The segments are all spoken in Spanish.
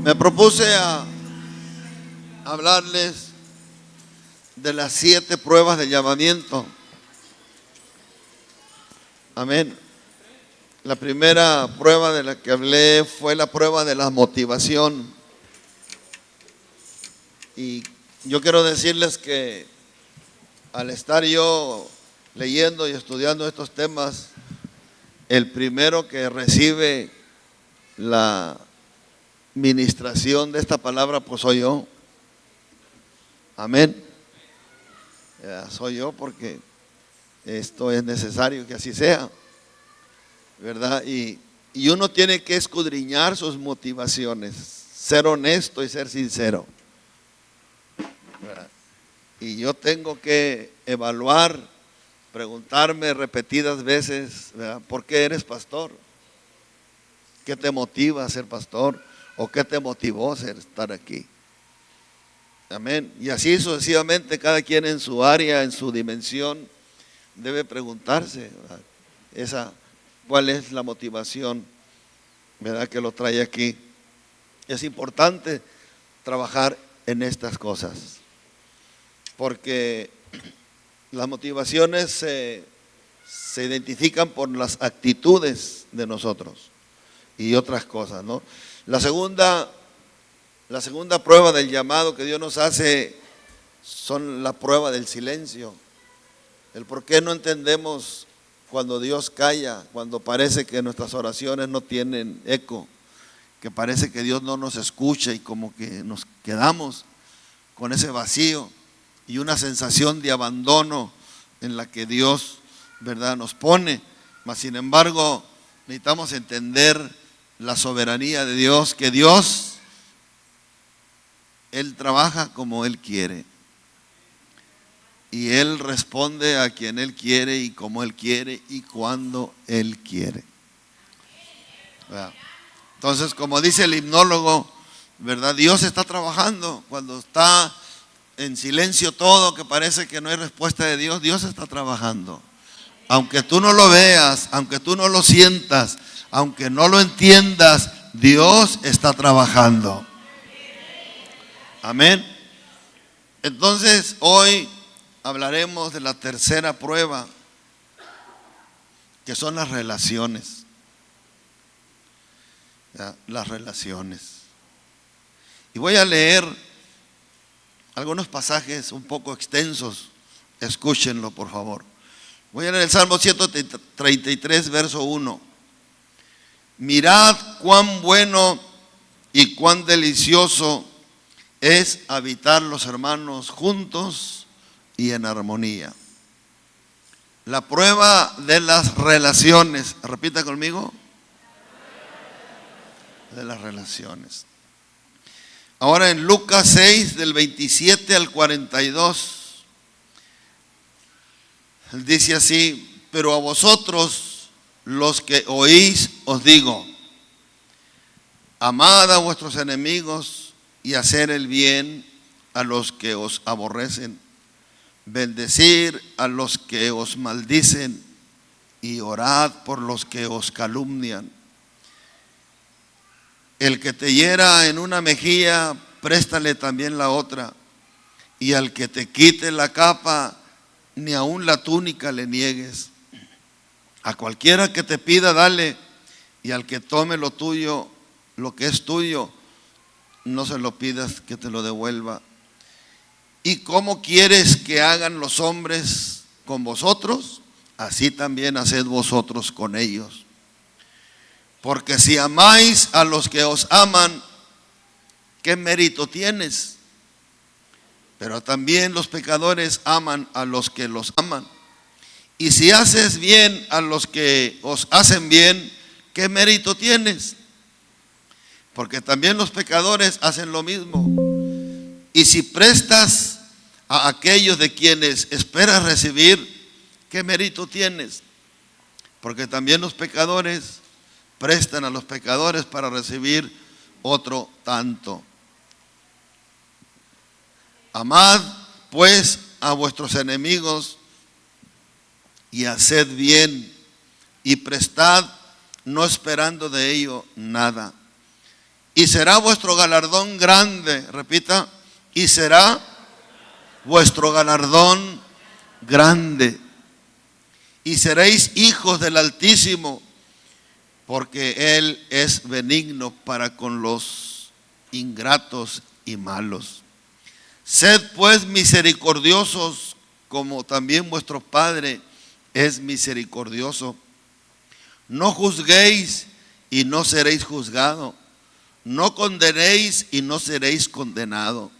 Me propuse a hablarles de las 7 pruebas de llamamiento. Amén. La primera prueba de la que hablé fue la prueba de la motivación. Y yo quiero decirles que al estar yo leyendo y estudiando estos temas, el primero que recibe la ministración de esta palabra, pues soy yo. Amén. Soy yo, porque esto es necesario que así sea, ¿verdad? Y uno tiene que escudriñar sus motivaciones, ser honesto y ser sincero, ¿verdad? Y yo tengo que evaluar, preguntarme repetidas veces, ¿verdad? ¿Por qué eres pastor? ¿Qué te motiva a ser pastor? ¿O qué te motivó a estar aquí? Amén. Y así sucesivamente, cada quien en su área, en su dimensión, debe preguntarse, ¿verdad? ¿Cuál es la motivación, verdad, que lo trae aquí? Es importante trabajar en estas cosas, porque las motivaciones se identifican por las actitudes de nosotros y otras cosas, ¿no? La segunda prueba del llamado que Dios nos hace son la prueba del silencio. El por qué no entendemos cuando Dios calla, cuando parece que nuestras oraciones no tienen eco, que parece que Dios no nos escucha y como que nos quedamos con ese vacío y una sensación de abandono en la que Dios, ¿verdad?, nos pone. Mas sin embargo, necesitamos entender la soberanía de Dios, que Dios, Él trabaja como Él quiere. Y Él responde a quien Él quiere y como Él quiere y cuando Él quiere. ¿Verdad? Entonces, como dice el himnólogo, ¿verdad? Dios está trabajando. Cuando está en silencio todo, que parece que no hay respuesta de Dios, Dios está trabajando. Aunque tú no lo veas, aunque tú no lo sientas, aunque no lo entiendas, Dios está trabajando. Amén. Entonces, hoy hablaremos de la tercera prueba, que son las relaciones. ¿Ya? Las relaciones. Y voy a leer algunos pasajes un poco extensos. Escúchenlo, por favor. Voy a leer el Salmo 133, verso 1. Mirad cuán bueno y cuán delicioso es habitar los hermanos juntos y en armonía. La prueba de las relaciones. Repita conmigo. De las relaciones. Ahora en Lucas 6, del 27 al 42, dice así: pero a vosotros, los que oís, os digo, amad a vuestros enemigos y hacer el bien a los que os aborrecen, bendecir a los que os maldicen y orad por los que os calumnian. El que te hiera en una mejilla, préstale también la otra, y al que te quite la capa, ni aun la túnica le niegues. A cualquiera que te pida, dale, y al que tome lo tuyo, lo que es tuyo, no se lo pidas que te lo devuelva. ¿Y cómo quieres que hagan los hombres con vosotros? Así también haced vosotros con ellos. Porque si amáis a los que os aman, ¿qué mérito tienes? Pero también los pecadores aman a los que los aman. Y si haces bien a los que os hacen bien, ¿qué mérito tienes? Porque también los pecadores hacen lo mismo. Y si prestas a aquellos de quienes esperas recibir, ¿qué mérito tienes? Porque también los pecadores prestan a los pecadores para recibir otro tanto. Amad pues a vuestros enemigos y haced bien y prestad, no esperando de ello nada. y será vuestro galardón grande. Repita, y será vuestro galardón grande. Y seréis hijos del Altísimo, porque Él es benigno para con los ingratos y malos. Sed pues misericordiosos, como también vuestro Padre es misericordioso. No juzguéis y no seréis juzgados. No condenéis y no seréis condenados.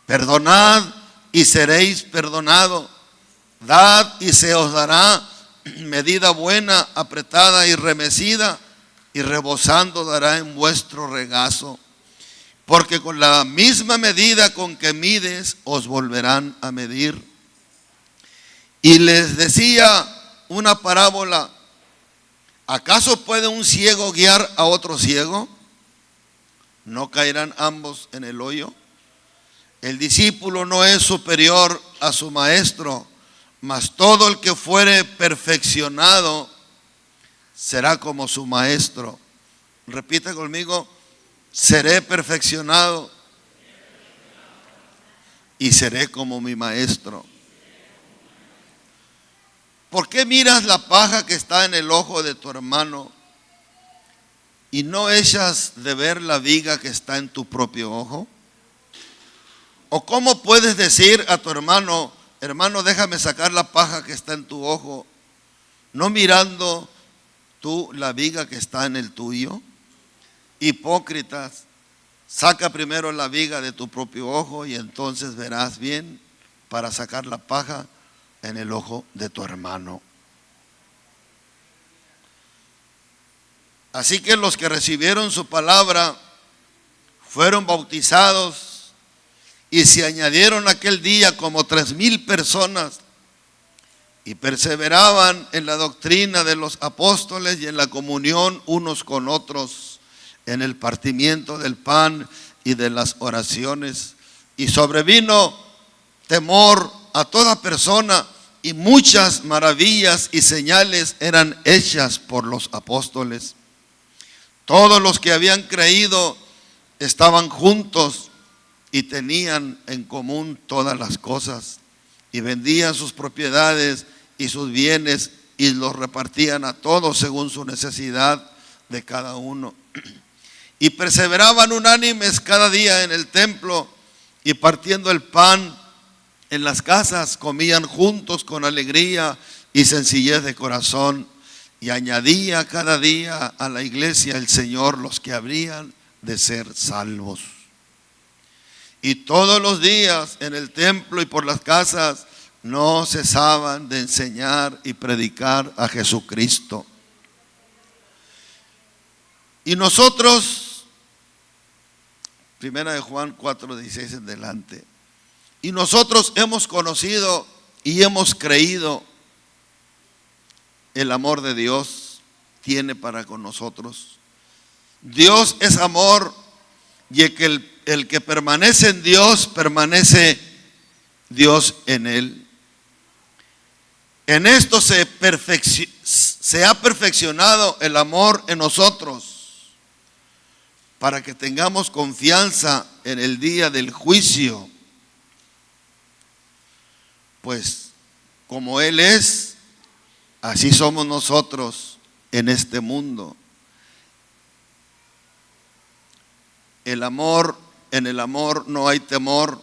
Perdonad y seréis perdonados. Dad y se os dará medida buena, apretada y remecida, y rebosando dará en vuestro regazo. Porque con la misma medida con que mides, os volverán a medir. Y les decía una parábola: ¿acaso puede un ciego guiar a otro ciego? ¿No caerán ambos en el hoyo? El discípulo no es superior a su maestro, mas todo el que fuere perfeccionado será como su maestro. Repita conmigo: seré perfeccionado y seré como mi maestro. ¿Por qué miras la paja que está en el ojo de tu hermano y no echas de ver la viga que está en tu propio ojo? ¿O cómo puedes decir a tu hermano: hermano, déjame sacar la paja que está en tu ojo, no mirando tú la viga que está en el tuyo? Hipócritas, saca primero la viga de tu propio ojo y entonces verás bien para sacar la paja en el ojo de tu hermano. Así que los que recibieron su palabra fueron bautizados, y se añadieron aquel día como 3,000 personas, y perseveraban en la doctrina de los apóstoles y en la comunión unos con otros, en el partimiento del pan y de las oraciones. Y sobrevino temor a toda persona, y muchas maravillas y señales eran hechas por los apóstoles. Todos los que habían creído estaban juntos y tenían en común todas las cosas, y vendían sus propiedades y sus bienes y los repartían a todos según su necesidad de cada uno. Y perseveraban unánimes cada día en el templo, y partiendo el pan en las casas, comían juntos con alegría y sencillez de corazón, y añadía cada día a la iglesia el Señor los que habrían de ser salvos. Y todos los días en el templo y por las casas no cesaban de enseñar y predicar a Jesucristo. Y nosotros, 1 Juan 4:16 en adelante, y nosotros hemos conocido y hemos creído el amor de Dios tiene para con nosotros. Dios es amor, y el que permanece en Dios, permanece Dios en él. En esto se ha perfeccionado el amor en nosotros, para que tengamos confianza en el día del juicio. Pues como Él es, así somos nosotros en este mundo. En el amor no hay temor,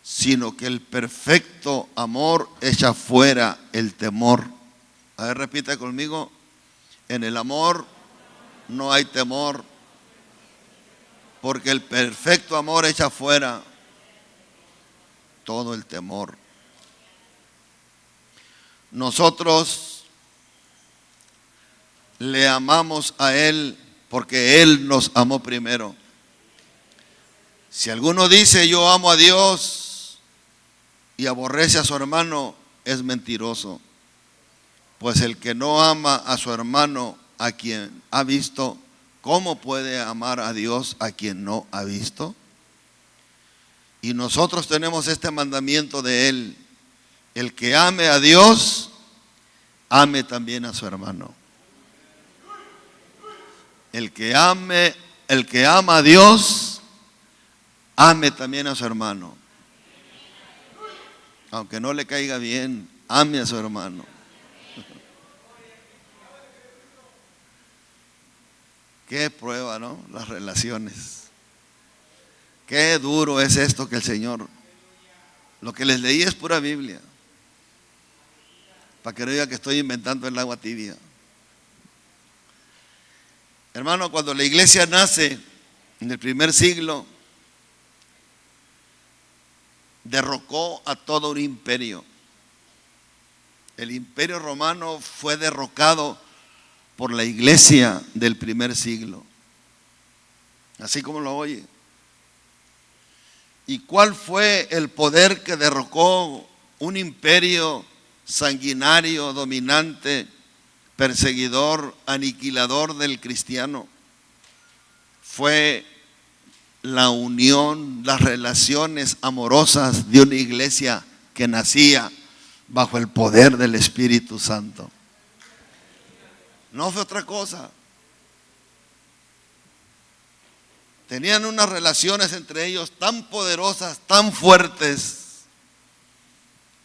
sino que el perfecto amor echa fuera el temor. A ver, repita conmigo: en el amor no hay temor, porque el perfecto amor echa fuera todo el temor. Nosotros le amamos a Él porque Él nos amó primero. Si alguno dice yo amo a Dios y aborrece a su hermano, es mentiroso. Pues el que no ama a su hermano a quien ha visto, ¿cómo puede amar a Dios a quien no ha visto? Y nosotros tenemos este mandamiento de Él: el que ame a Dios, ame también a su hermano. El que ame el que ama a Dios, ame también a su hermano. Aunque no le caiga bien, ame a su hermano. Qué prueba, ¿no? Las relaciones. Qué duro es esto que el Señor. Lo que les leí es pura Biblia. Para que no diga que estoy inventando el agua tibia. Hermano, cuando la iglesia nace en el primer siglo, derrocó a todo un imperio. El imperio romano fue derrocado por la iglesia del primer siglo. Así como lo oye. ¿Y cuál fue el poder que derrocó un imperio sanguinario, dominante, perseguidor, aniquilador del cristiano? Fue la unión, las relaciones amorosas de una iglesia que nacía bajo el poder del Espíritu Santo. No fue otra cosa. Tenían unas relaciones entre ellos tan poderosas, tan fuertes,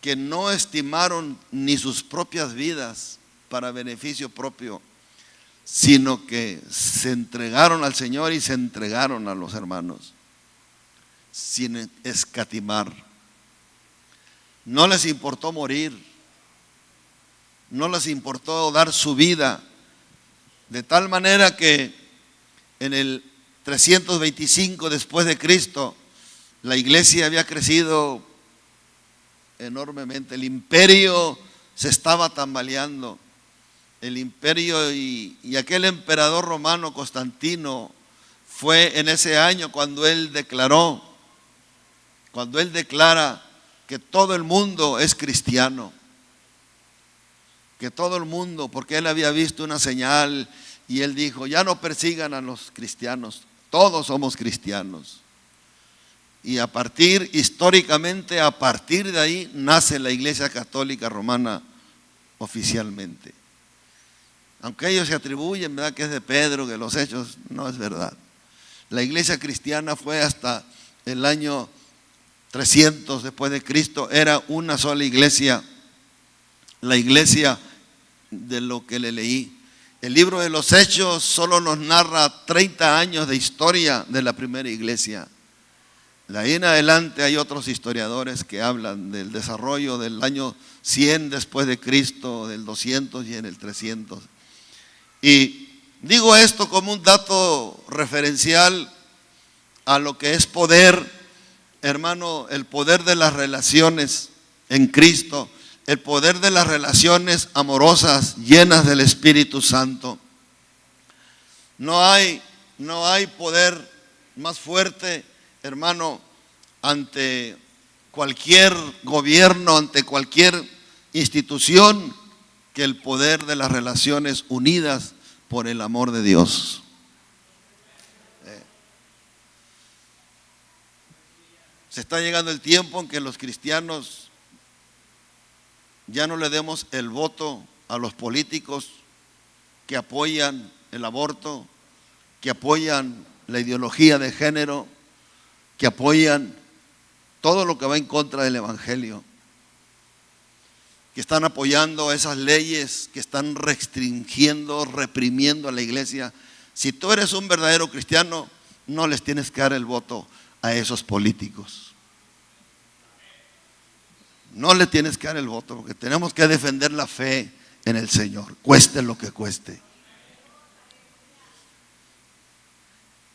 que no estimaron ni sus propias vidas para beneficio propio, sino que se entregaron al Señor y se entregaron a los hermanos, sin escatimar. No les importó morir, no les importó dar su vida, de tal manera que en el 325 después de Cristo, la iglesia había crecido enormemente. El imperio se estaba tambaleando. El imperio y aquel emperador romano Constantino fue en ese año cuando él declara que todo el mundo es cristiano. Que todo el mundo, porque él había visto una señal y él dijo, ya no persigan a los cristianos, todos somos cristianos. Y históricamente, a partir de ahí, nace la Iglesia Católica Romana oficialmente. Aunque ellos se atribuyen, ¿verdad?, que es de Pedro, que los hechos, no es verdad. La iglesia cristiana fue hasta el año 300 después de Cristo, era una sola iglesia, la iglesia de lo que le leí. El libro de los Hechos solo nos narra 30 años de historia de la primera iglesia. De ahí en adelante hay otros historiadores que hablan del desarrollo del año 100 después de Cristo, del 200 y en el 300. Y digo esto como un dato referencial a lo que es poder, hermano, el poder de las relaciones en Cristo, el poder de las relaciones amorosas llenas del Espíritu Santo. No hay poder más fuerte, hermano, ante cualquier gobierno, ante cualquier institución, que el poder de las relaciones unidas por el amor de Dios. Se está llegando el tiempo en que los cristianos ya no le demos el voto a los políticos que apoyan el aborto, que apoyan la ideología de género, que apoyan todo lo que va en contra del Evangelio, que están apoyando esas leyes que están restringiendo, reprimiendo a la iglesia. Si tú eres un verdadero cristiano, no les tienes que dar el voto a esos políticos. No le tienes que dar el voto, porque tenemos que defender la fe en el Señor, cueste lo que cueste.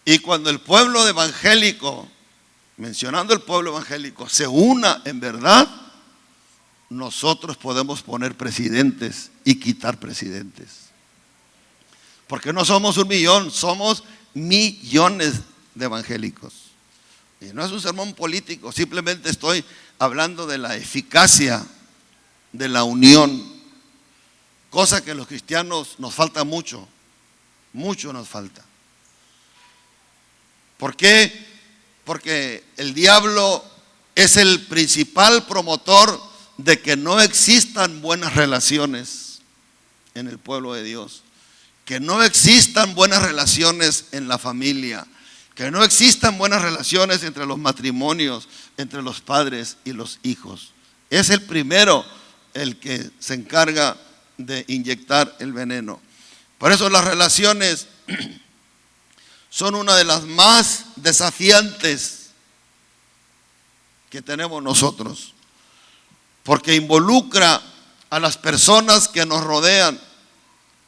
Y cuando el pueblo evangélico, mencionando el pueblo evangélico, se una en verdad, nosotros podemos poner presidentes y quitar presidentes. Porque no somos 1 millón, somos millones de evangélicos. Y no es un sermón político, simplemente estoy hablando de la eficacia de la unión, cosa que los cristianos nos falta mucho, mucho nos falta. ¿Por qué? Porque el diablo es el principal promotor de que no existan buenas relaciones en el pueblo de Dios. que no existan buenas relaciones en la familia, que no existan buenas relaciones entre los matrimonios, entre los padres y los hijos. Es el primero el que se encarga de inyectar el veneno. Por eso las relaciones son una de las más desafiantes que tenemos nosotros, porque involucra a las personas que nos rodean,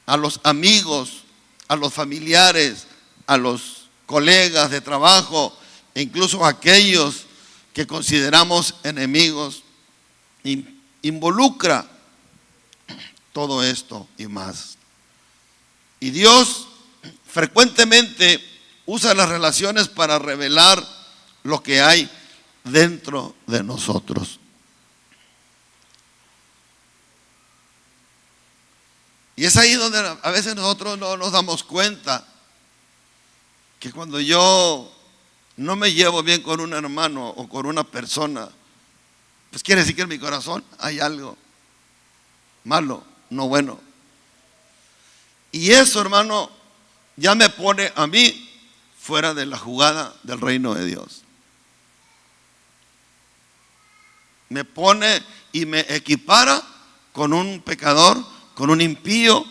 a los amigos, a los familiares, a los colegas de trabajo, e incluso a aquellos que consideramos enemigos. Involucra todo esto y más. Y Dios frecuentemente usa las relaciones para revelar lo que hay dentro de nosotros. Y es ahí donde a veces nosotros no nos damos cuenta que cuando yo no me llevo bien con un hermano o con una persona, pues quiere decir que en mi corazón hay algo malo, no bueno. Y eso, hermano, ya me pone a mí fuera de la jugada del reino de Dios. Me pone y me equipara con un pecador, con un impío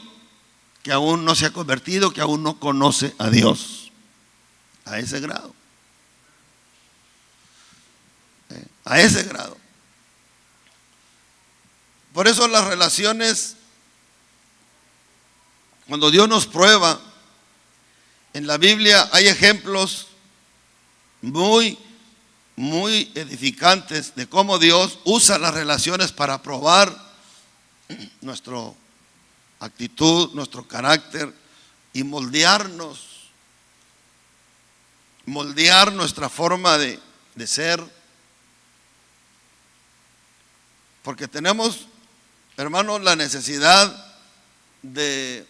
que aún no se ha convertido, que aún no conoce a Dios. A ese grado. A ese grado. Por eso las relaciones, cuando Dios nos prueba, en la Biblia hay ejemplos muy edificantes de cómo Dios usa las relaciones para probar nuestra actitud, nuestro carácter y moldear nuestra forma de ser. Porque tenemos, hermanos, la necesidad de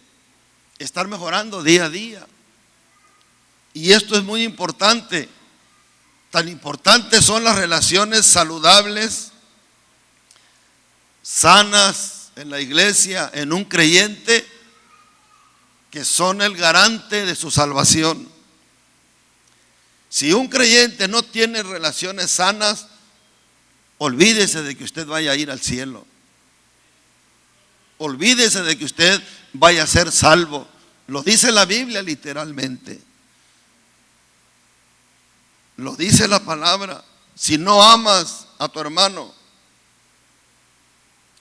estar mejorando día a día. Y esto es muy importante. Tan importantes son las relaciones saludables, sanas en la iglesia, en un creyente, que son el garante de su salvación. Si un creyente no tiene relaciones sanas, olvídese de que usted vaya a ir al cielo. Olvídese de que usted vaya a ser salvo. Lo dice la Biblia literalmente. Lo dice la palabra. Si no amas a tu hermano,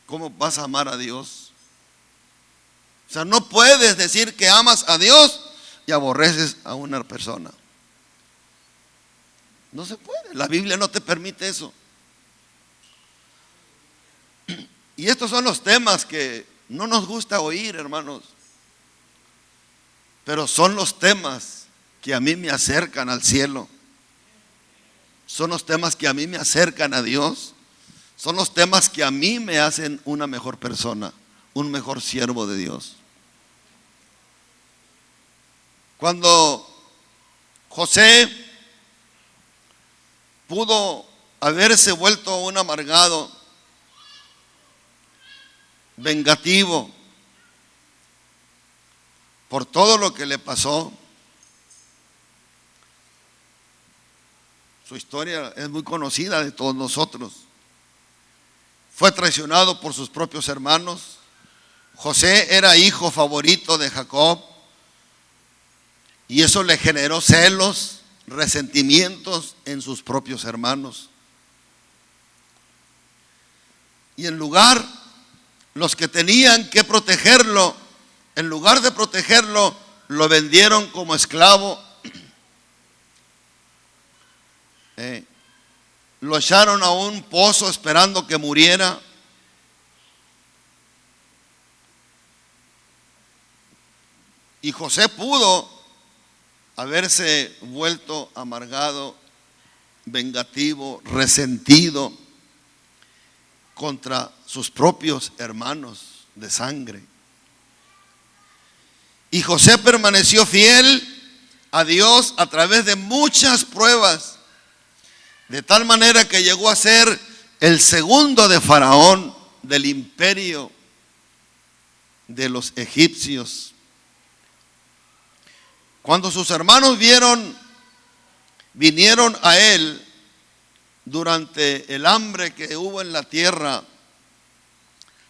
¿cómo vas a amar a Dios? O sea, no puedes decir que amas a Dios y aborreces a una persona. No se puede. La Biblia no te permite eso. Y estos son los temas que no nos gusta oír, hermanos. Pero son los temas que a mí me acercan al cielo. Son los temas que a mí me acercan a Dios. Son los temas que a mí me hacen una mejor persona, un mejor siervo de Dios. Cuando José pudo haberse vuelto un amargado, vengativo, por todo lo que le pasó, su historia es muy conocida de todos nosotros. Fue traicionado por sus propios hermanos. José era hijo favorito de Jacob y eso le generó celos, resentimientos en sus propios hermanos. Y los que tenían que protegerlo, en lugar de protegerlo, lo vendieron como esclavo. Lo echaron a un pozo esperando que muriera. Y José pudo haberse vuelto amargado, vengativo, resentido contra sus propios hermanos de sangre. Y José permaneció fiel a Dios a través de muchas pruebas, de tal manera que llegó a ser el segundo de Faraón del imperio de los egipcios. Cuando sus hermanos vinieron a él durante el hambre que hubo en la tierra,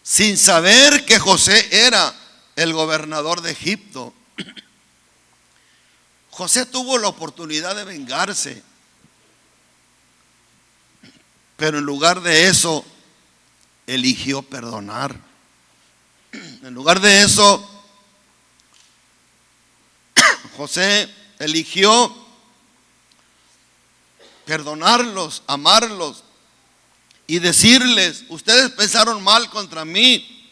sin saber que José era el gobernador de Egipto, José tuvo la oportunidad de vengarse, pero en lugar de eso, eligió perdonar. En lugar de eso, José eligió perdonarlos, amarlos y decirles: ustedes pensaron mal contra mí,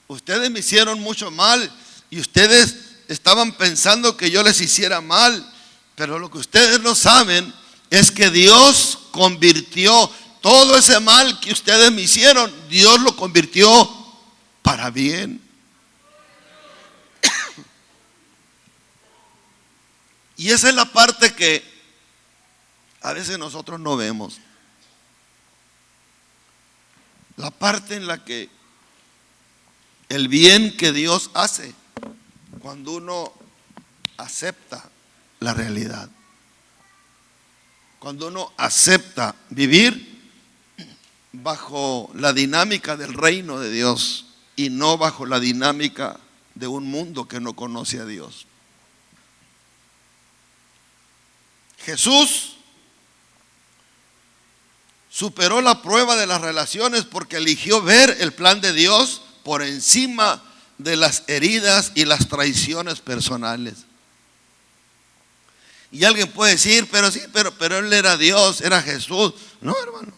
ustedes me hicieron mucho mal y ustedes estaban pensando que yo les hiciera mal, pero lo que ustedes no saben es que Dios convirtió todo ese mal que ustedes me hicieron, Dios lo convirtió para bien. Y esa es la parte que a veces nosotros no vemos. La parte en la que el bien que Dios hace cuando uno acepta la realidad, cuando uno acepta vivir bajo la dinámica del reino de Dios y no bajo la dinámica de un mundo que no conoce a Dios. Jesús superó la prueba de las relaciones porque eligió ver el plan de Dios por encima de las heridas y las traiciones personales. Y alguien puede decir: pero sí, pero él era Dios, era Jesús. No, hermano,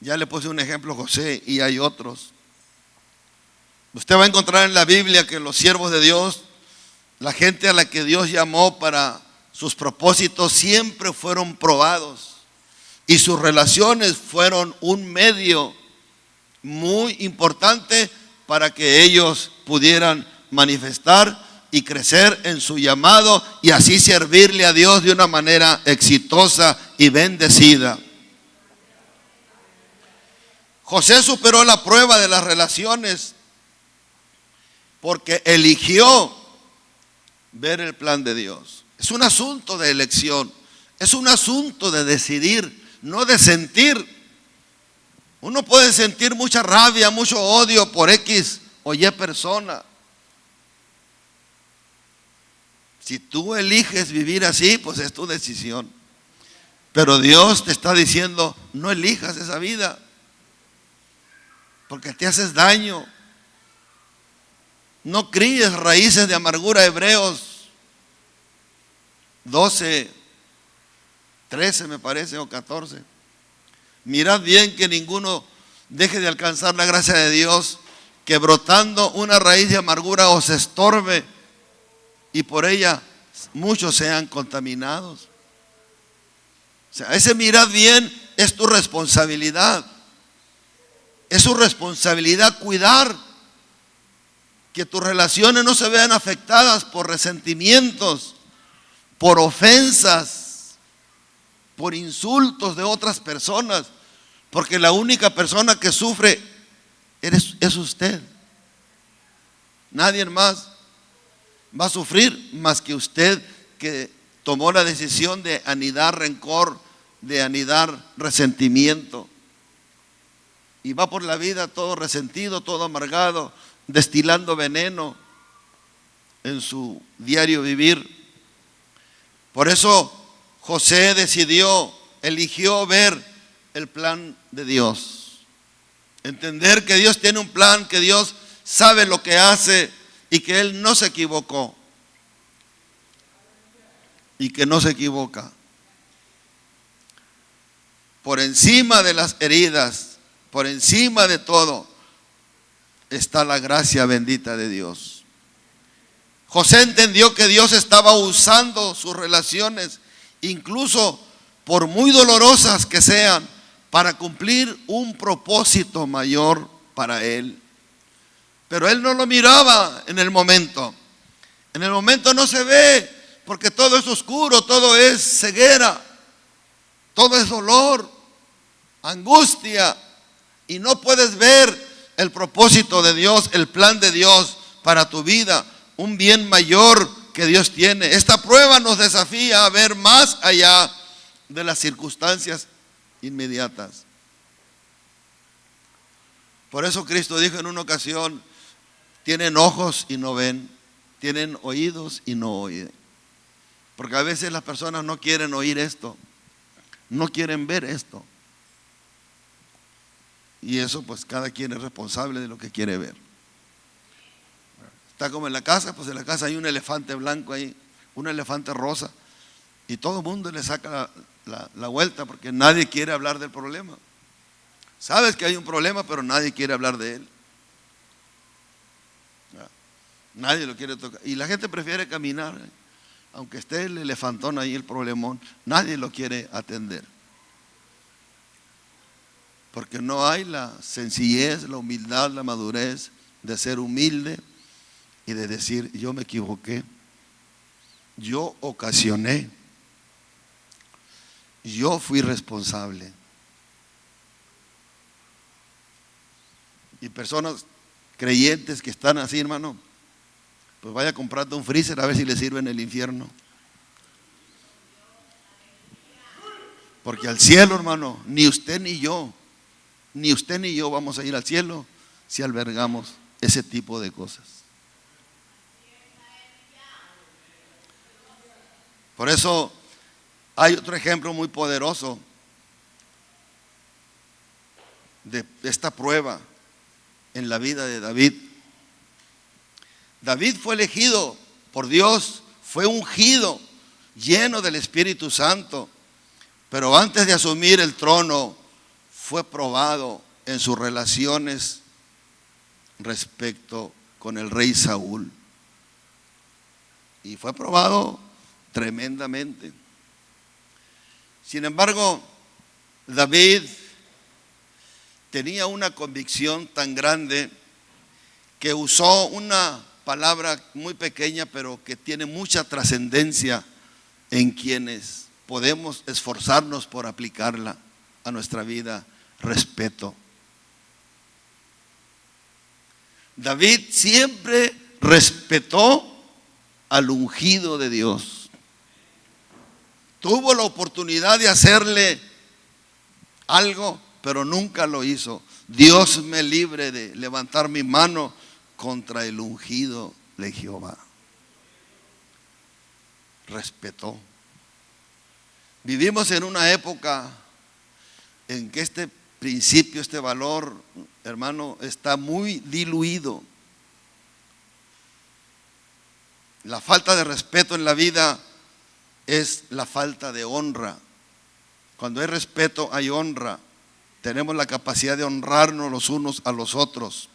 ya le puse un ejemplo a José y hay otros. Usted va a encontrar en la Biblia que los siervos de Dios, la gente a la que Dios llamó para sus propósitos, siempre fueron probados. Y sus relaciones fueron un medio muy importante para que ellos pudieran manifestar y crecer en su llamado y así servirle a Dios de una manera exitosa y bendecida. José superó la prueba de las relaciones porque eligió ver el plan de Dios. Es un asunto de elección, es un asunto de decidir, no de sentir. Uno puede sentir mucha rabia, mucho odio por X o Y persona. Si tú eliges vivir así, pues es tu decisión. Pero Dios te está diciendo: no elijas esa vida, porque te haces daño. No críes raíces de amargura. Hebreos 12, 13 me parece, o 14. Mirad bien que ninguno deje de alcanzar la gracia de Dios, que brotando una raíz de amargura os estorbe y por ella muchos sean contaminados. O sea, ese mirad bien es tu responsabilidad. Es su responsabilidad cuidar que tus relaciones no se vean afectadas por resentimientos, por ofensas, por insultos de otras personas, porque la única persona que sufre es usted. Nadie más va a sufrir más que usted, que tomó la decisión de anidar rencor, de anidar resentimiento, y va por la vida todo resentido, todo amargado, destilando veneno en su diario vivir. Por eso José eligió ver el plan de Dios, entender que Dios tiene un plan, que Dios sabe lo que hace y que Él no se equivocó y que no se equivoca. Por encima de las heridas, por encima de todo, está la gracia bendita de Dios. José entendió que Dios estaba usando sus relaciones, incluso por muy dolorosas que sean, para cumplir un propósito mayor para él. Pero él no lo miraba en el momento. En el momento no se ve, porque todo es oscuro, todo es ceguera, todo es dolor, angustia, y no puedes ver el propósito de Dios, el plan de Dios para tu vida, un bien mayor que Dios tiene. Esta prueba nos desafía a ver más allá de las circunstancias inmediatas. Por eso Cristo dijo en una ocasión: tienen ojos y no ven, tienen oídos y no oyen. Porque a veces las personas no quieren oír esto, no quieren ver esto. Y eso pues cada quien es responsable de lo que quiere ver. Está como en la casa, pues en la casa hay un elefante blanco ahí, un elefante rosa, y todo el mundo le saca la vuelta porque nadie quiere hablar del problema. Sabes que hay un problema, pero nadie quiere hablar de él. Nadie lo quiere tocar. Y la gente prefiere caminar, aunque esté el elefantón ahí, el problemón, nadie lo quiere atender. Porque no hay la sencillez, la humildad, la madurez de ser humilde y de decir: yo me equivoqué, yo ocasioné, yo fui responsable. Y personas creyentes que están así, hermano, pues vaya comprando un freezer a ver si le sirve en el infierno. Porque al cielo, hermano, ni usted ni yo vamos a ir al cielo si albergamos ese tipo de cosas. Por eso hay otro ejemplo muy poderoso de esta prueba en la vida de David. David fue elegido por Dios, fue ungido, lleno del Espíritu Santo, pero antes de asumir el trono fue probado en sus relaciones respecto con el rey Saúl. Y fue probado tremendamente. Sin embargo, David tenía una convicción tan grande que usó una palabra muy pequeña, pero que tiene mucha trascendencia en quienes podemos esforzarnos por aplicarla a nuestra vida: respeto. David siempre respetó al ungido de Dios. Tuvo la oportunidad de hacerle algo, pero nunca lo hizo. Dios me libre de levantar mi mano contra el ungido de Jehová. Respetó. Vivimos en una época en que este principio, este valor, hermano, está muy diluido. La falta de respeto en la vida es la falta de honra. Cuando hay respeto, hay honra. Tenemos la capacidad de honrarnos los unos a los otros.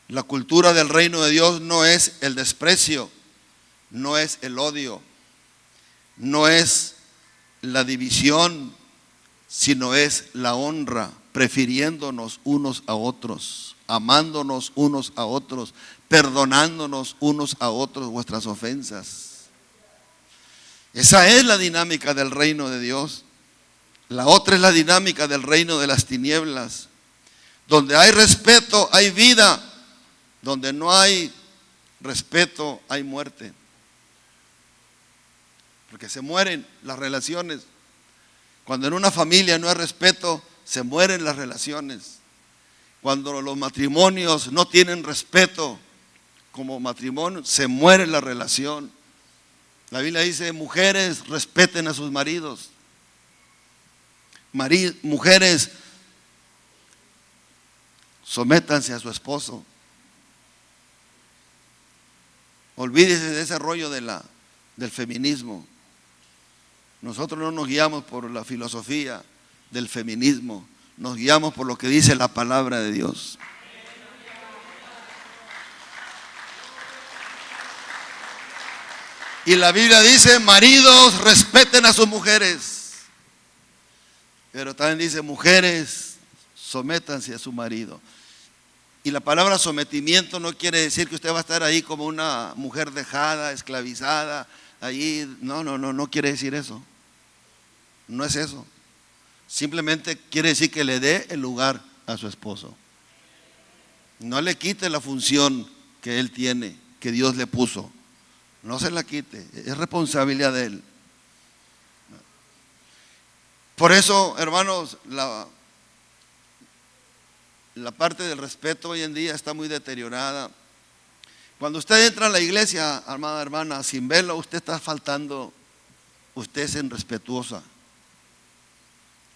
La cultura del reino de Dios no es el desprecio, no es el odio, no es la división, sino es la honra, prefiriéndonos unos a otros, amándonos unos a otros, perdonándonos unos a otros vuestras ofensas. Esa es la dinámica del reino de Dios. La otra es la dinámica del reino de las tinieblas. Donde hay respeto, hay vida. Donde no hay respeto, hay muerte. Porque se mueren las relaciones. Cuando en una familia no hay respeto, se mueren las relaciones. Cuando los matrimonios no tienen respeto como matrimonio, se muere la relación. La Biblia dice: mujeres, respeten a sus maridos. Mujeres, sométanse a su esposo. Olvídese de ese rollo del feminismo. Nosotros no nos guiamos por la filosofía del feminismo, nos guiamos por lo que dice la palabra de Dios. Y la Biblia dice: maridos, respeten a sus mujeres. Pero también dice: mujeres, sométanse a su marido. Y la palabra sometimiento no quiere decir que usted va a estar ahí como una mujer dejada, esclavizada, allí. No quiere decir eso. No es eso. Simplemente quiere decir que le dé el lugar a su esposo. No le quite la función que él tiene, que Dios le puso. No se la quite, es responsabilidad de él. Por eso, hermanos, la parte del respeto hoy en día está muy deteriorada. Cuando usted entra a la iglesia, amada hermana, sin velo, usted está faltando, usted es irrespetuosa.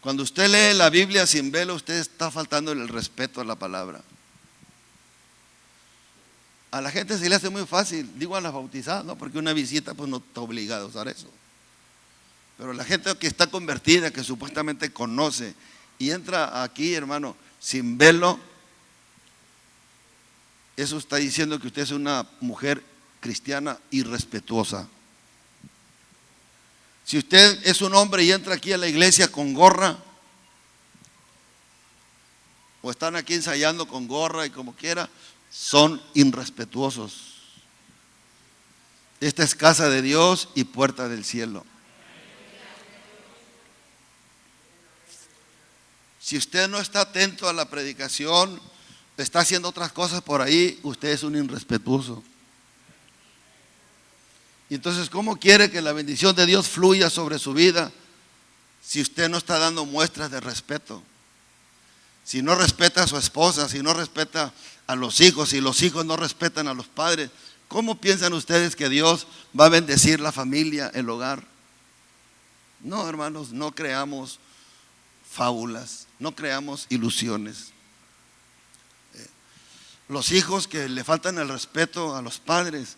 Cuando usted lee la Biblia sin velo, usted está faltando el respeto a la palabra. A la gente se le hace muy fácil, digo a las bautizadas, ¿no? Porque una visita pues no está obligada a usar eso. Pero la gente que está convertida, que supuestamente conoce y entra aquí, hermano, sin velo, eso está diciendo que usted es una mujer cristiana irrespetuosa. Si usted es un hombre y entra aquí a la iglesia con gorra, o están aquí ensayando con gorra y como quiera, son irrespetuosos. Esta es casa de Dios y puerta del cielo. Si usted no está atento a la predicación, está haciendo otras cosas por ahí, usted es un irrespetuoso. Y entonces, ¿cómo quiere que la bendición de Dios fluya sobre su vida si usted no está dando muestras de respeto? Si no respeta a su esposa, si no respeta a los hijos, si los hijos no respetan a los padres, ¿cómo piensan ustedes que Dios va a bendecir la familia, el hogar? No, hermanos, no creamos fábulas, no creamos ilusiones. Los hijos que le faltan el respeto a los padres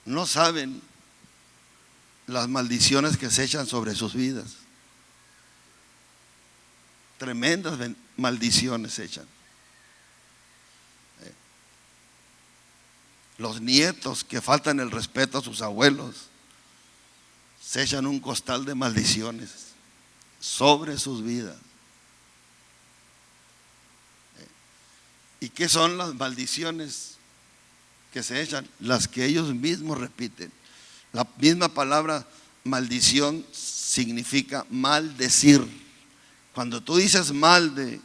no saben las maldiciones que se echan sobre sus vidas. Tremendas maldiciones se echan. Los nietos que faltan el respeto a sus abuelos se echan un costal de maldiciones sobre sus vidas. ¿Y qué son las maldiciones que se echan? Las que ellos mismos repiten. La misma palabra maldición significa maldecir. Cuando tú dices mal de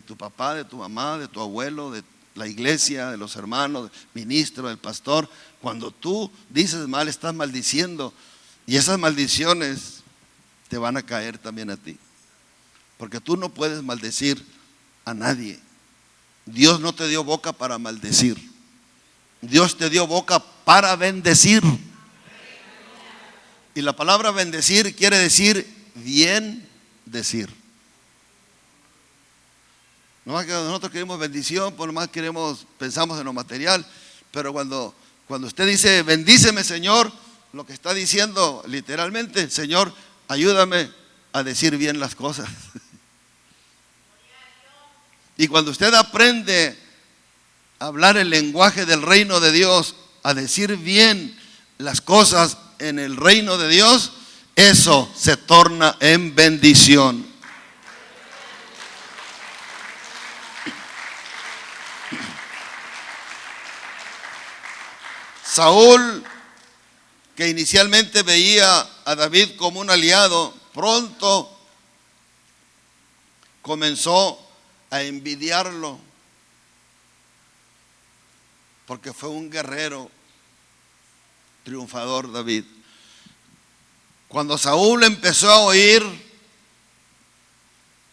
tu papá, de tu mamá, de tu abuelo, de la iglesia, de los hermanos, del ministro, del pastor, cuando tú dices mal, estás maldiciendo. Y esas maldiciones te van a caer también a ti. Porque tú no puedes maldecir a nadie. Dios no te dio boca para maldecir. Dios te dio boca para bendecir. Y la palabra bendecir quiere decir bien decir. No más que nosotros queremos bendición, por lo más pensamos en lo material. Pero cuando usted dice bendíceme, Señor, lo que está diciendo literalmente, Señor, ayúdame a decir bien las cosas. Y cuando usted aprende a hablar el lenguaje del reino de Dios, a decir bien las cosas en el reino de Dios, eso se torna en bendición. Saúl, que inicialmente veía a David como un aliado, pronto comenzó a envidiarlo, porque fue un guerrero triunfador David. Cuando Saúl empezó a oír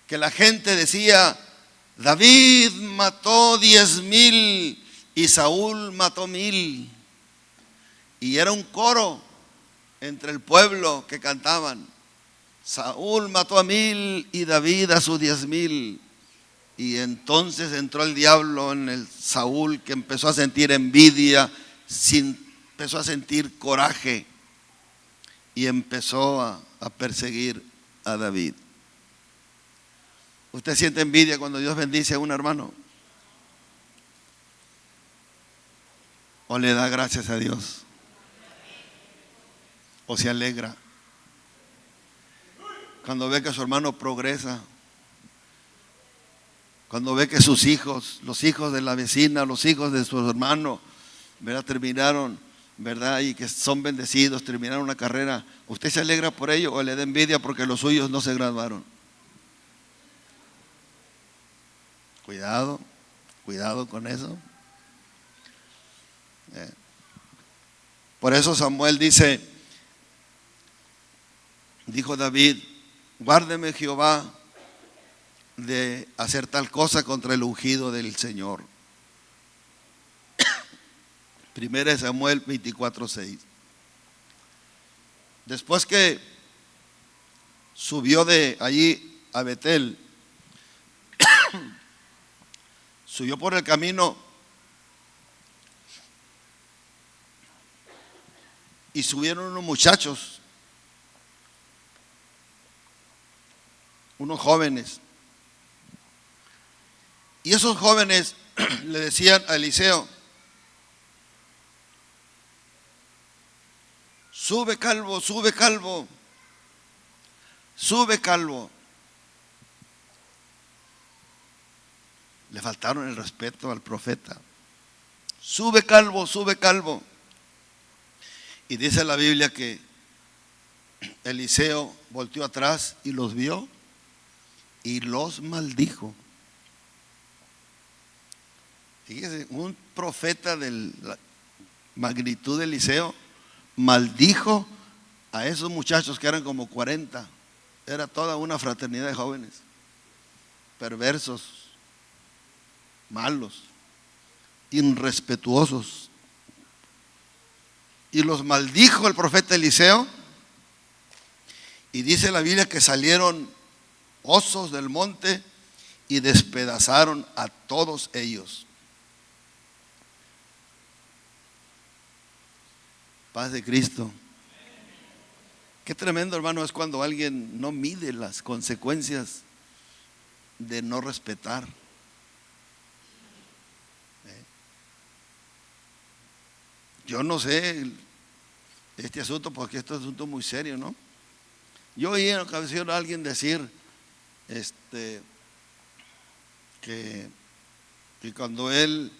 que la gente decía, David mató 10,000 y Saúl mató 1,000, y era un coro entre el pueblo que cantaban, Saúl mató a 1,000 y David a sus 10,000. Y entonces entró el diablo en el Saúl, que empezó a sentir envidia, empezó a sentir coraje y empezó a perseguir a David. ¿Usted siente envidia cuando Dios bendice a un hermano? ¿O le da gracias a Dios? ¿O se alegra cuando ve que su hermano progresa? Cuando ve que sus hijos, los hijos de la vecina, los hijos de su hermano, ¿verdad?, terminaron, ¿verdad?, y que son bendecidos, terminaron una carrera. ¿Usted se alegra por ello o le da envidia porque los suyos no se graduaron? Cuidado con eso. Por eso Samuel dijo David: guárdeme Jehová de hacer tal cosa contra el ungido del Señor. Primera de Samuel 24:6. Después que subió de allí a Betel, subió por el camino y subieron unos muchachos, unos jóvenes. Y esos jóvenes le decían a Eliseo: sube calvo, sube calvo, sube calvo. Le faltaron el respeto al profeta. Sube calvo, sube calvo. Y dice la Biblia que Eliseo volteó atrás y los vio y los maldijo. Fíjese, un profeta de la magnitud de Eliseo maldijo a esos muchachos que eran como 40. Era toda una fraternidad de jóvenes, perversos, malos, irrespetuosos. Y los maldijo el profeta Eliseo. Y dice la Biblia que salieron osos del monte y despedazaron a todos ellos. Paz de Cristo. Qué tremendo, hermano, es cuando alguien no mide las consecuencias de no respetar. Yo no sé este asunto, porque este es un asunto muy serio, ¿no? Yo oí en ocasión a alguien decir que cuando él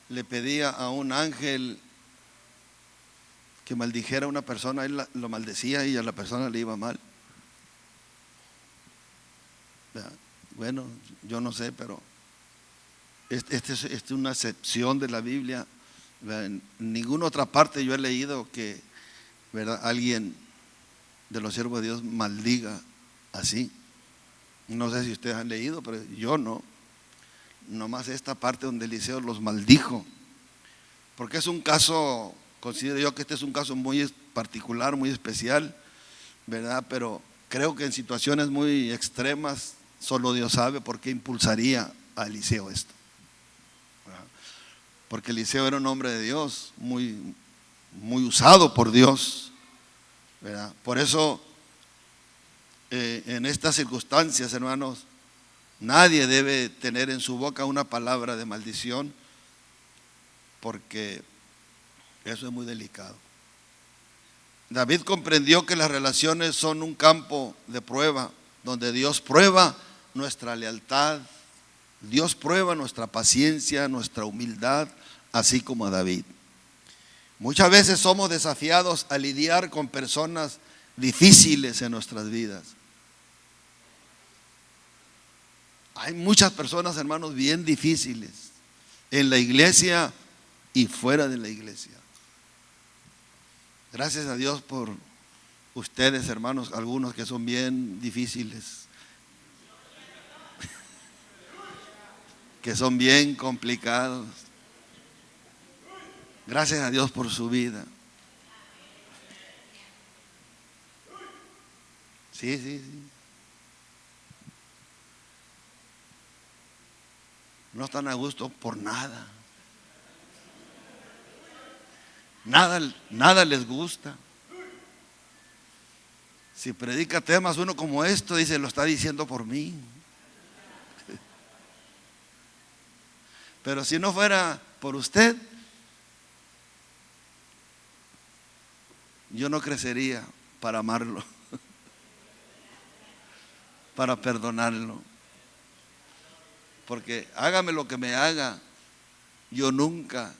le pedía a un ángel que maldijera a una persona, él lo maldecía y a la persona le iba mal. Bueno, yo no sé, pero esta es una excepción de la Biblia. En ninguna otra parte yo he leído que, ¿verdad?, alguien de los siervos de Dios maldiga así. No sé si ustedes han leído, pero yo no. Nomás esta parte donde Eliseo los maldijo. Porque es un caso, considero yo que este es un caso muy particular, muy especial, ¿verdad? Pero creo que en situaciones muy extremas, solo Dios sabe por qué impulsaría a Eliseo esto. Porque Eliseo era un hombre de Dios, muy usado por Dios, ¿verdad? Por eso, en estas circunstancias, hermanos, nadie debe tener en su boca una palabra de maldición, porque eso es muy delicado. David comprendió que las relaciones son un campo de prueba, donde Dios prueba nuestra lealtad, Dios prueba nuestra paciencia, nuestra humildad, así como a David. Muchas veces somos desafiados a lidiar con personas difíciles en nuestras vidas. Hay muchas personas, hermanos, bien difíciles en la iglesia y fuera de la iglesia. Gracias a Dios por ustedes, hermanos, algunos que son bien difíciles, que son bien complicados. Gracias a Dios por su vida. Sí. No están a gusto por nada. Nada les gusta. Si predica temas uno como esto, dice, lo está diciendo por mí. Pero si no fuera por usted, yo no crecería para amarlo, para perdonarlo. Porque hágame lo que me haga, yo nunca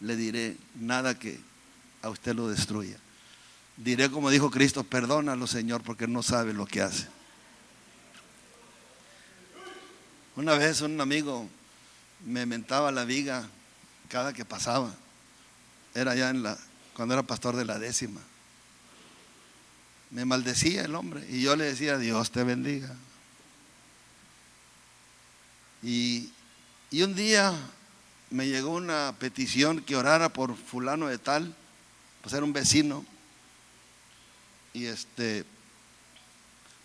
le diré nada que a usted lo destruya. Diré como dijo Cristo: perdónalo, Señor, porque no sabe lo que hace. Una vez un amigo me mentaba la viga cada que pasaba. Era allá en la cuando era pastor de la 10ª. Me maldecía el hombre y yo le decía, Dios te bendiga. Y un día me llegó una petición que orara por fulano de tal, pues era un vecino, y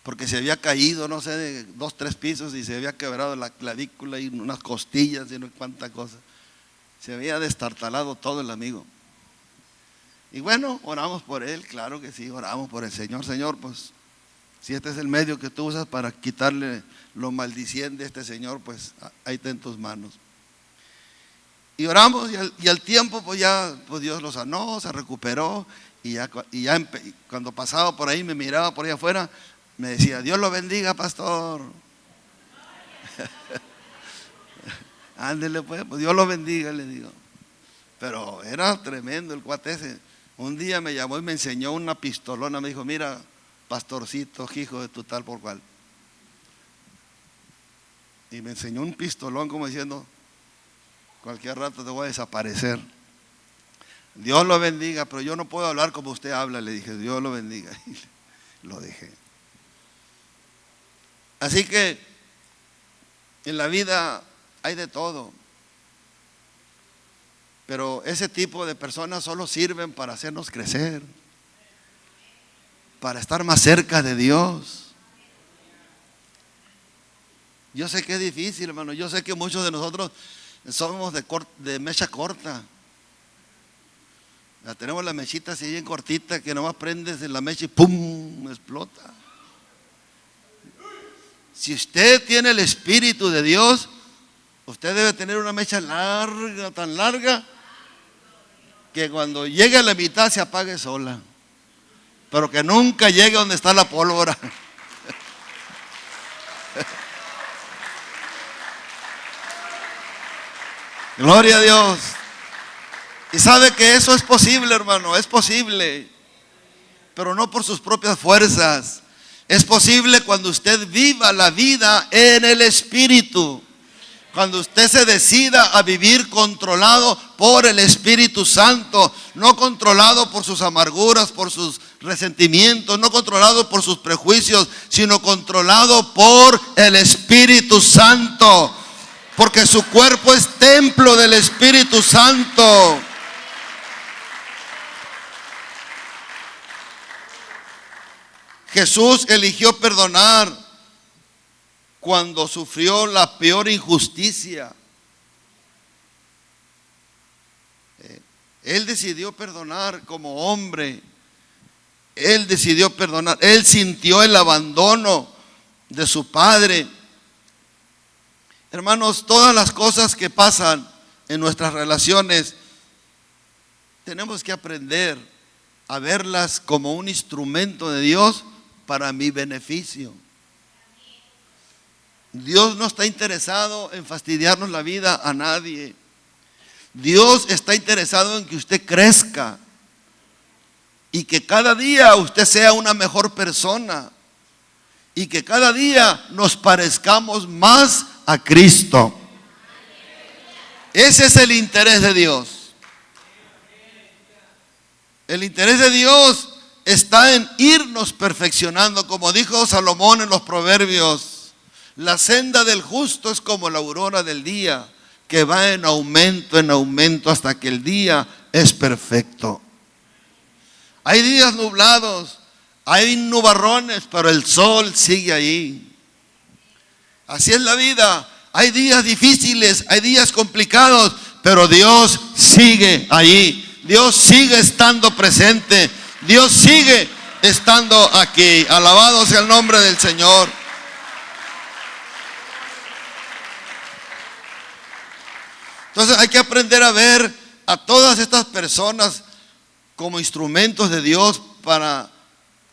porque se había caído, no sé, de 2, 3 pisos y se había quebrado la clavícula y unas costillas y no sé cuánta cosa. Se había destartalado todo el amigo. Y bueno, oramos por él, claro que sí, oramos por el Señor. Señor, pues si este es el medio que tú usas para quitarle lo maldiciente a este señor, pues ahí está en tus manos. Y oramos y al tiempo pues ya pues Dios lo sanó, se recuperó y ya cuando pasaba por ahí, me miraba por ahí afuera, me decía, Dios lo bendiga, pastor. Ándele pues Dios lo bendiga, le digo. Pero era tremendo el cuate ese. Un día me llamó y me enseñó una pistolona, me dijo, mira, pastorcito, hijo de tu tal por cual. Y me enseñó un pistolón como diciendo, cualquier rato te voy a desaparecer. Dios lo bendiga, pero yo no puedo hablar como usted habla, le dije, Dios lo bendiga. Y lo dejé. Así que en la vida hay de todo. Pero ese tipo de personas solo sirven para hacernos crecer, para estar más cerca de Dios. Yo sé que es difícil, hermano. Yo sé que muchos de nosotros somos de mecha corta. Ya tenemos la mechita así bien cortita que nomás prendes en la mecha y ¡pum! Explota. Si usted tiene el Espíritu de Dios, usted debe tener una mecha larga, tan larga, que cuando llegue a la mitad se apague sola, pero que nunca llegue donde está la pólvora. Gloria a Dios. Y sabe que eso es posible, hermano, es posible, pero no por sus propias fuerzas. Es posible cuando usted viva la vida en el Espíritu. Cuando usted se decida a vivir controlado por el Espíritu Santo, no controlado por sus amarguras, por sus resentimientos, no controlado por sus prejuicios, sino controlado por el Espíritu Santo, porque su cuerpo es templo del Espíritu Santo. Jesús eligió perdonar cuando sufrió la peor injusticia. Él decidió perdonar como hombre. Él decidió perdonar. Él sintió el abandono de su padre. Hermanos, todas las cosas que pasan en nuestras relaciones, tenemos que aprender a verlas como un instrumento de Dios para mi beneficio. Dios no está interesado en fastidiarnos la vida a nadie. Dios está interesado en que usted crezca y que cada día usted sea una mejor persona y que cada día nos parezcamos más a Cristo. Ese es el interés de Dios. El interés de Dios está en irnos perfeccionando, como dijo Salomón en los Proverbios. La senda del justo es como la aurora del día, que va en aumento hasta que el día es perfecto. Hay días nublados, hay nubarrones, pero el sol sigue ahí. Así es la vida. Hay días difíciles, hay días complicados, pero Dios sigue ahí. Dios sigue estando presente. Dios sigue estando aquí. Alabado sea el nombre del Señor. Entonces hay que aprender a ver a todas estas personas como instrumentos de Dios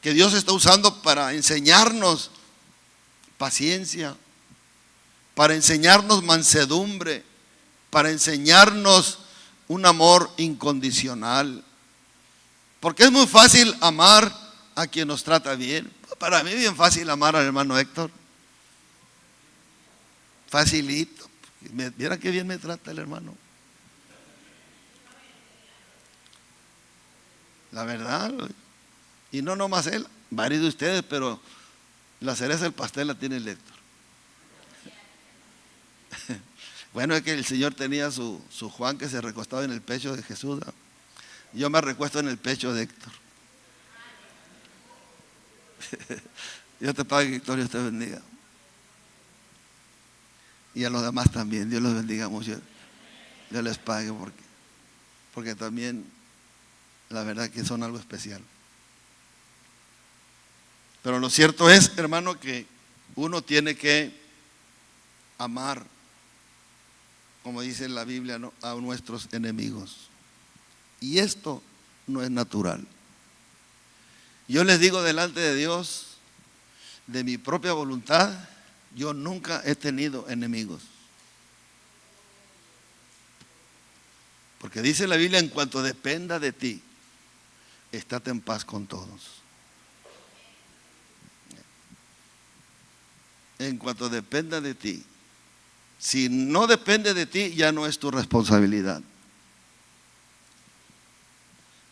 que Dios está usando para enseñarnos paciencia, para enseñarnos mansedumbre, para enseñarnos un amor incondicional. Porque es muy fácil amar a quien nos trata bien. Para mí es bien fácil amar al hermano Héctor. Facilito. Mira qué bien me trata el hermano. La verdad. Y no nomás él, varios de ustedes, pero la cereza del pastel la tiene el Héctor. Bueno, es que el Señor tenía su Juan que se recostaba en el pecho de Jesús, ¿no? Yo me recuesto en el pecho de Héctor. Dios te pague, Héctor, Dios te bendiga. Y a los demás también, Dios los bendiga mucho. Dios les pague porque también la verdad que son algo especial. Pero lo cierto es, hermano, que uno tiene que amar, como dice la Biblia, ¿no?, a nuestros enemigos. Y esto no es natural. Yo les digo delante de Dios, de mi propia voluntad, yo nunca he tenido enemigos. Porque dice la Biblia, en cuanto dependa de ti, estate en paz con todos. En cuanto dependa de ti. Si no depende de ti, ya no es tu responsabilidad.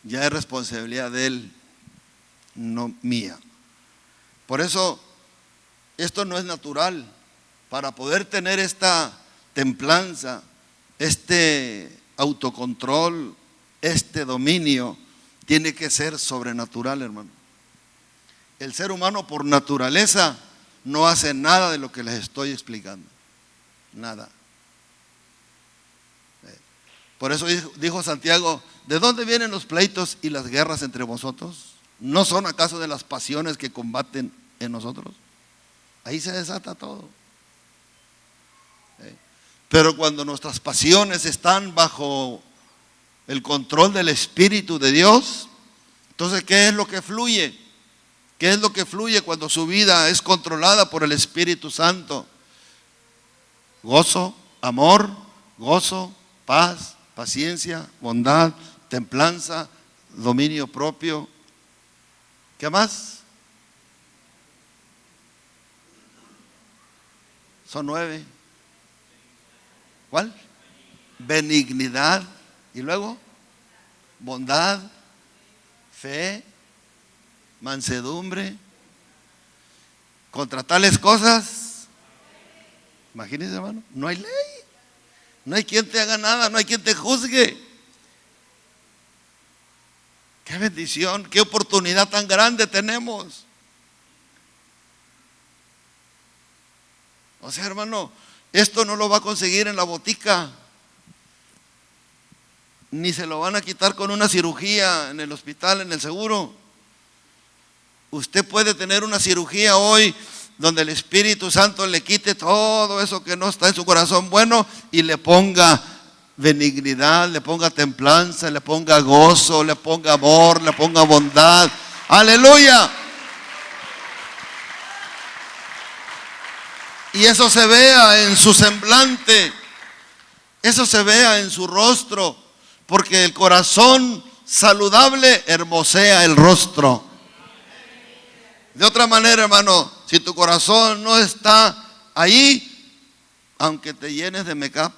Ya es responsabilidad de Él, no mía. Por eso, esto no es natural. Para poder tener esta templanza, este autocontrol, este dominio, tiene que ser sobrenatural, hermano. El ser humano por naturaleza no hace nada de lo que les estoy explicando. Nada. Por eso dijo Santiago, ¿de dónde vienen los pleitos y las guerras entre vosotros? ¿No son acaso de las pasiones que combaten en nosotros? Ahí se desata todo. Pero cuando nuestras pasiones están bajo el control del Espíritu de Dios, entonces ¿qué es lo que fluye? ¿Qué es lo que fluye cuando su vida es controlada por el Espíritu Santo? Gozo, amor, gozo, paz, paciencia, bondad, templanza, dominio propio. ¿Qué más? Son 9. ¿Cuál? Benignidad. Y luego, bondad, fe, mansedumbre. Contra tales cosas, imagínense, hermano, no hay ley. No hay quien te haga nada, no hay quien te juzgue. Qué bendición, qué oportunidad tan grande tenemos. O sea, hermano, esto no lo va a conseguir en la botica, ni se lo van a quitar con una cirugía en el hospital, en el seguro. Usted puede tener una cirugía hoy donde el Espíritu Santo le quite todo eso que no está en su corazón bueno y le ponga benignidad, le ponga templanza, le ponga gozo, le ponga amor, le ponga bondad. ¡Aleluya! Y eso se vea en su semblante, eso se vea en su rostro, porque el corazón saludable hermosea el rostro. De otra manera, hermano, si tu corazón no está ahí, aunque te llenes de make-up,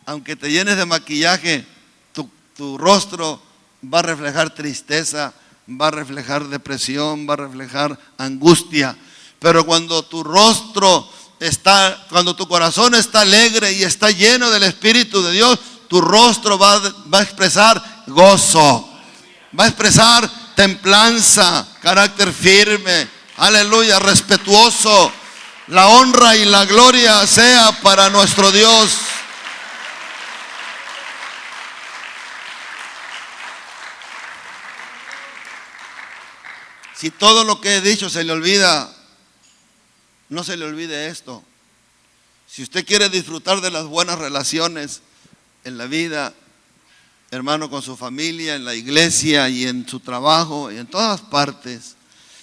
aunque te llenes de maquillaje, tu rostro va a reflejar tristeza, va a reflejar depresión, va a reflejar angustia. Pero cuando tu rostro está, cuando tu corazón está alegre y está lleno del Espíritu de Dios, tu rostro va a expresar gozo, va a expresar templanza, carácter firme, aleluya, respetuoso. La honra y la gloria sea para nuestro Dios. Si todo lo que he dicho se le olvida, no se le olvide esto. Si usted quiere disfrutar de las buenas relaciones en la vida, hermano, con su familia, en la iglesia y en su trabajo y en todas partes,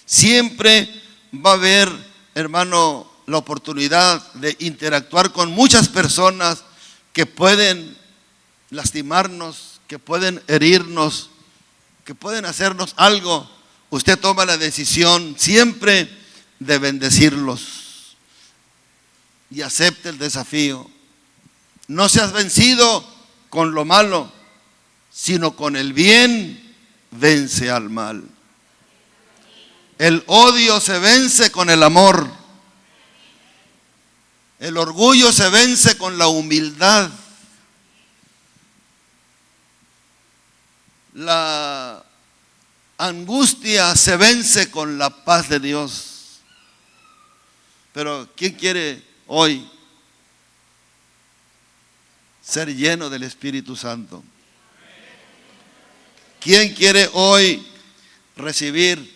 siempre va a haber, hermano, la oportunidad de interactuar con muchas personas que pueden lastimarnos, que pueden herirnos, que pueden hacernos algo. Usted toma la decisión siempre de bendecirlos y acepte el desafío. No seas vencido con lo malo, sino con el bien vence al mal. El odio se vence con el amor. El orgullo se vence con la humildad. La angustia se vence con la paz de Dios. Pero ¿quién quiere hoy ser lleno del Espíritu Santo? ¿Quién quiere hoy recibir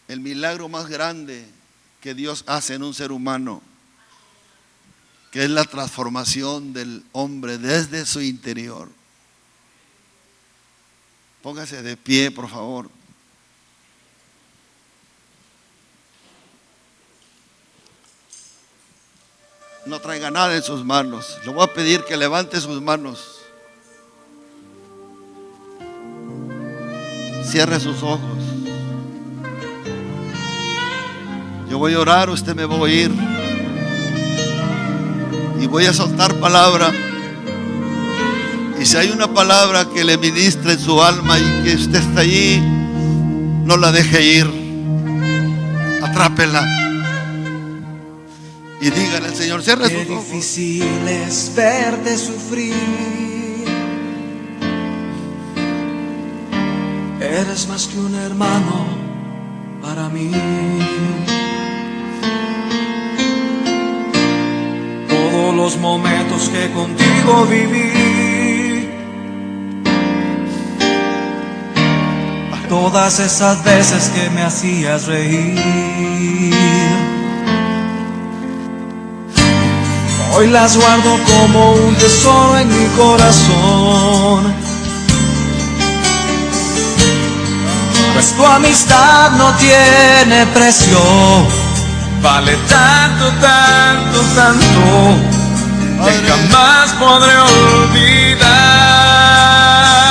el milagro más grande que Dios hace en un ser humano, que es la transformación del hombre desde su interior? Póngase de pie, por favor. No traiga nada en sus manos. Le voy a pedir que levante sus manos. Cierre sus ojos. Yo voy a orar, usted me va a oír. Y voy a soltar palabra. Y si hay una palabra que le ministre en su alma y que usted está allí, no la deje ir. Atrápela. Y dígale al Señor, cierre sus ojos. Qué difícil es verte sufrir. Eres más que un hermano para mí. Todos los momentos que contigo viví, todas esas veces que me hacías reír, hoy las guardo como un tesoro en mi corazón. Pues tu amistad no tiene precio, vale tanto, tanto, tanto, que jamás podré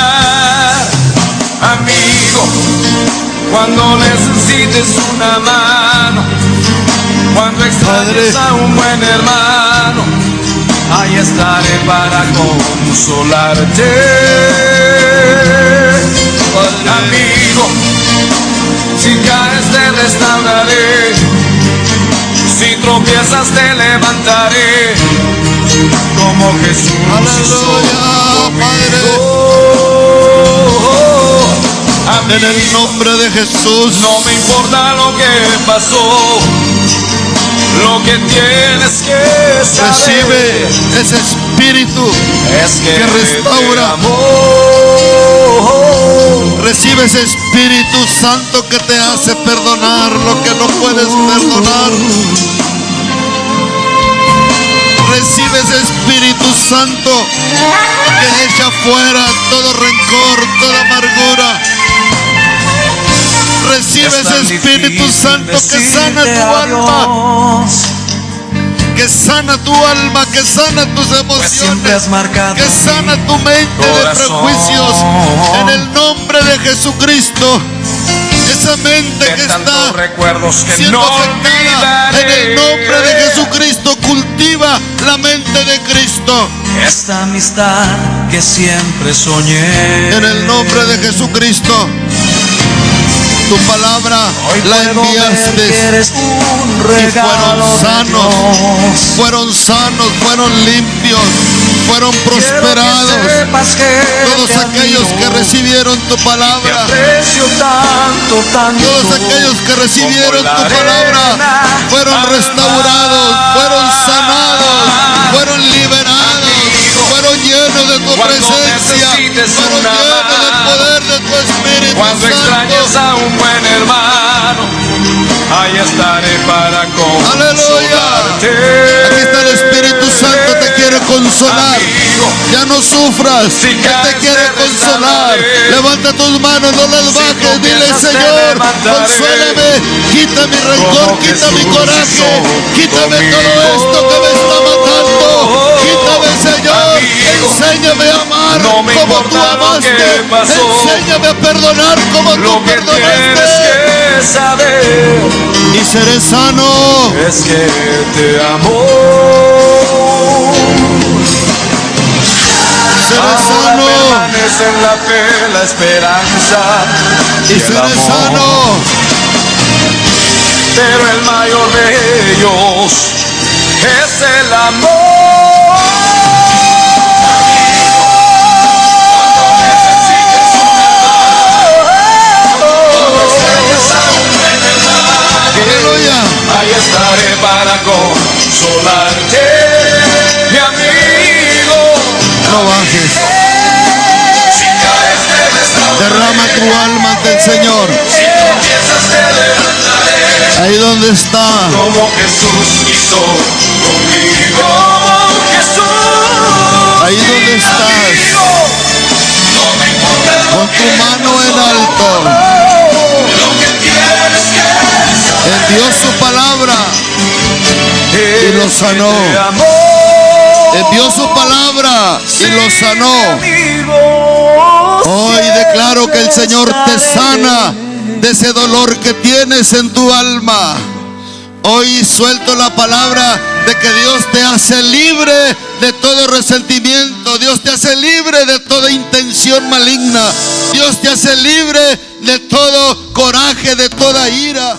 olvidar. Amigo, cuando necesites una mano, cuando extrañes a un buen hermano, ahí estaré para consolarte. Amigo, si caes te restauraré, si tropiezas te levantaré, como Jesús hizo conmigo. En el nombre de Jesús. No me importa lo que pasó, lo que tienes que saber, recibe ese espíritu es que restaura. Recibe ese Espíritu Santo que te hace perdonar lo que no puedes perdonar. Recibe ese Espíritu Santo que echa fuera todo rencor, toda amargura. Recibe ese Espíritu Santo que sana tu alma, que sana tu alma, que sana tus emociones, que sana tu mente de prejuicios. En el nombre de Jesucristo, esa mente que está siendo afectada, en el nombre de Jesucristo, cultiva la mente de Cristo. Esta amistad que siempre soñé, En el nombre de Jesucristo. Tu palabra la enviaste y fueron sanos, fueron limpios, fueron prosperados. Todos aquellos que recibieron tu palabra, todos aquellos que recibieron tu palabra, fueron restaurados, fueron sanados, fueron liberados, fueron llenos de tu presencia, fueron llenos del poder de tu Espíritu Cuando extrañes Santo. a un buen hermano, ahí estaré para consolarte. Aquí está el Espíritu Santo, te quiere consolar. Amigo, Ya no sufras, Él te quiere consolar. Levanta tus manos, no las bajes. Dile, Señor, consuélame, quita mi rencor, quita mi coraje, quítame todo esto que me está matando. Quítame, Señor, enséñame a amar como tú amaste. Enséñame a perdonar como tú lo que tienes perdonaste. que saber Y seré sano. es que te amo. seré Ahora sano. permanecen la fe, la esperanza Y el seré amor. sano. Pero el mayor de ellos es el amor. Aleluya. Ahí estaré para consolarte, mi amigo. No bajes. Derrama tu alma ante el Señor. Ahí donde está. Como Jesús hizo conmigo. Jesús. Ahí donde estás. Con tu mano en alto. Envió su palabra y lo sanó. Envió su palabra y lo sanó. Hoy declaro que el Señor te sana de ese dolor que tienes en tu alma. Hoy suelto la palabra de que Dios te hace libre de todo resentimiento. Dios te hace libre de toda intención maligna. Dios te hace libre de todo coraje, de toda ira.